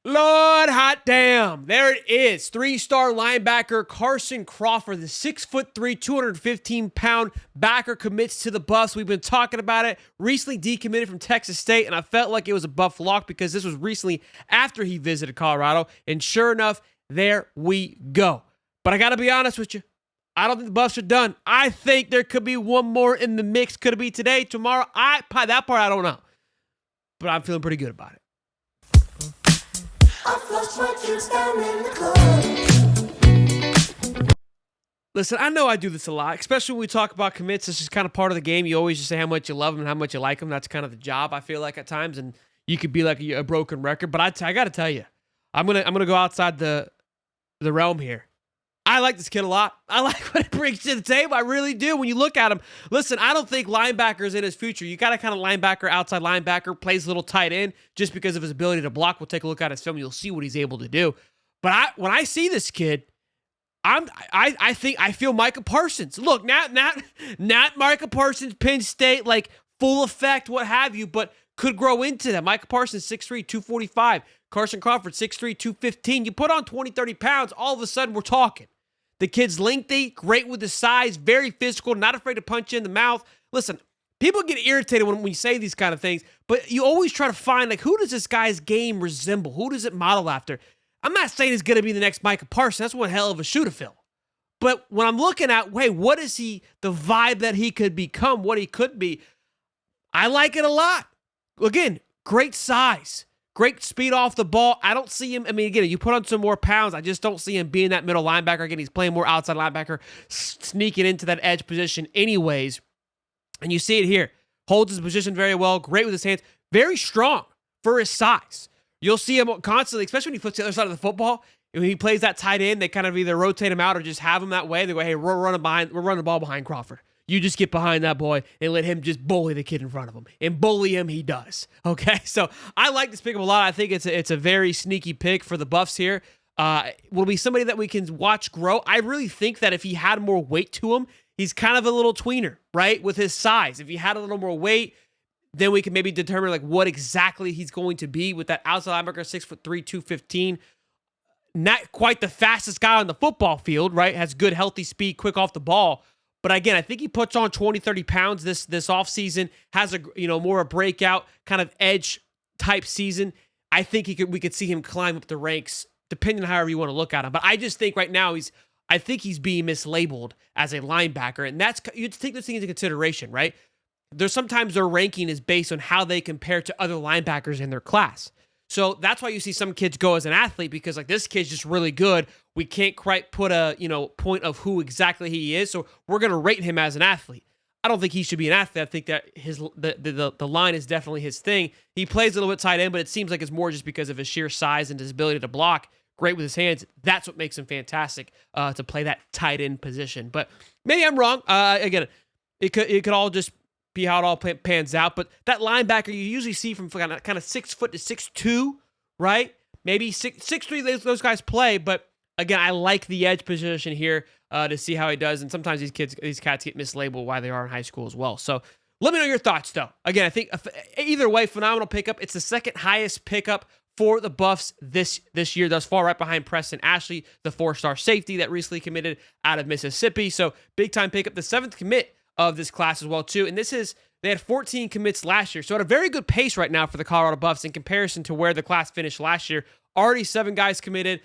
Lord hot damn. There it is. 3-star linebacker Carson Crawford, the 6'3", 215-pound backer commits to the Buffs. We've been talking about it. Recently decommitted from Texas State, and I felt like it was a Buff lock because this was recently after he visited Colorado. And sure enough, there we go. But I got to be honest with you. I don't think the Buffs are done. I think there could be one more in the mix. Could it be today, tomorrow? That part I don't know. But I'm feeling pretty good about it. Listen, I know I do this a lot, especially when we talk about commits. This is kind of part of the game. You always just say how much you love them and how much you like them. That's kind of the job, I feel like, at times. And you could be like a broken record. But I got to tell you, I'm gonna go outside the realm here. I like this kid a lot. I like what he brings to the table. I really do. When you look at him, listen, I don't think linebacker's in his future. You got a kind of linebacker, outside linebacker, plays a little tight end just because of his ability to block. We'll take a look at his film. You'll see what he's able to do. But when I see this kid, I feel Micah Parsons. Look, not Micah Parsons, Penn State, like full effect, what have you, but could grow into that. Micah Parsons, 6'3", 245. Carson Crawford, 6'3", 215. You put on 20, 30 pounds, all of a sudden we're talking. The kid's lengthy, great with the size, very physical, not afraid to punch you in the mouth. Listen, people get irritated when we say these kind of things, but you always try to find, like, who does this guy's game resemble? Who does it model after? I'm not saying he's going to be the next Micah Parsons. That's one hell of a shoe to fill. But when I'm looking at, wait, what is he, the vibe that he could become, what he could be, I like it a lot. Again, great size. Great speed off the ball. I don't see him. I mean, again, you put on some more pounds. I just don't see him being that middle linebacker. Again, he's playing more outside linebacker, sneaking into that edge position anyways. And you see it here. Holds his position very well. Great with his hands. Very strong for his size. You'll see him constantly, especially when he flips the other side of the football. When he plays that tight end, they kind of either rotate him out or just have him that way. They go, hey, we're running the ball behind Crawford. You just get behind that boy and let him just bully the kid in front of him. And bully him, he does. Okay? So I like this pick up a lot. I think it's a very sneaky pick for the Buffs here. Will be somebody that we can watch grow. I really think that if he had more weight to him, he's kind of a little tweener, right? With his size. If he had a little more weight, then we can maybe determine like what exactly he's going to be with that outside linebacker, 6'3", 215. Not quite the fastest guy on the football field, right? Has good, healthy speed, quick off the ball. But again, I think he puts on 20, 30 pounds this offseason, has a more a breakout kind of edge type season. I think we could see him climb up the ranks, depending on however you want to look at him. But I just think right now I think he's being mislabeled as a linebacker, and you have to take this thing into consideration, right? There's sometimes their ranking is based on how they compare to other linebackers in their class. So that's why you see some kids go as an athlete, because like this kid's just really good. We can't quite put a point of who exactly he is, so we're gonna rate him as an athlete. I don't think he should be an athlete. I think that the line is definitely his thing. He plays a little bit tight end, but it seems like it's more just because of his sheer size and his ability to block. Great with his hands. That's what makes him fantastic to play that tight end position. But maybe I'm wrong. Again, it could all just be how it all pans out. But that linebacker you usually see from kind of 6 foot to 6'2", right? Maybe 6'3", those guys play. But again, I like the edge position here to see how he does. And sometimes these cats get mislabeled while they are in high school as well. So let me know your thoughts, though. Again, I think either way, phenomenal pickup. It's the second highest pickup for the Buffs this year thus far, right behind Preston Ashley, the 4-star safety that recently committed out of Mississippi. So big time pickup. The 7th commit of this class as well, too. And they had 14 commits last year. So at a very good pace right now for the Colorado Buffs in comparison to where the class finished last year. Already 7 guys committed,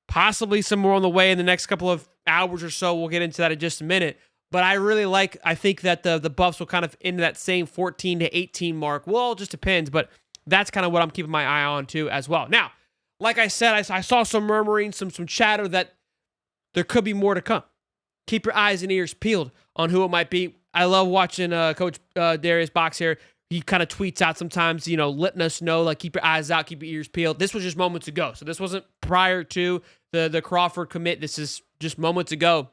possibly some more on the way in the next couple of hours or so. We'll get into that in just a minute. But I think that the Buffs will kind of into that same 14 to 18 mark. Well, it just depends, but that's kind of what I'm keeping my eye on too as well. Now, like I said, I saw some murmuring, some chatter that there could be more to come. Keep your eyes and ears peeled on who it might be. I love watching Coach Darius Box here. He kind of tweets out sometimes, letting us know, like, keep your eyes out, keep your ears peeled. This was just moments ago. So this wasn't prior to the Crawford commit. This is just moments ago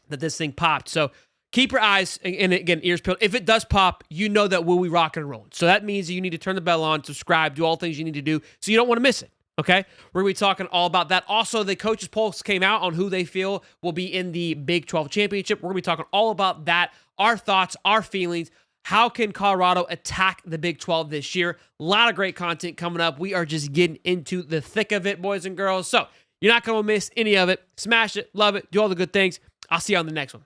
that this thing popped. So keep your eyes and again, ears peeled. If it does pop, you know that we'll be rocking and rolling. So that means that you need to turn the bell on, subscribe, do all things you need to do so you don't want to miss it. Okay? We're going to be talking all about that. Also, the coaches' polls came out on who they feel will be in the Big 12 championship. We're going to be talking all about that, our thoughts, our feelings, How can Colorado attack the Big 12 this year? A lot of great content coming up. We are just getting into the thick of it, boys and girls. So you're not going to miss any of it. Smash it, love it, do all the good things. I'll see you on the next one.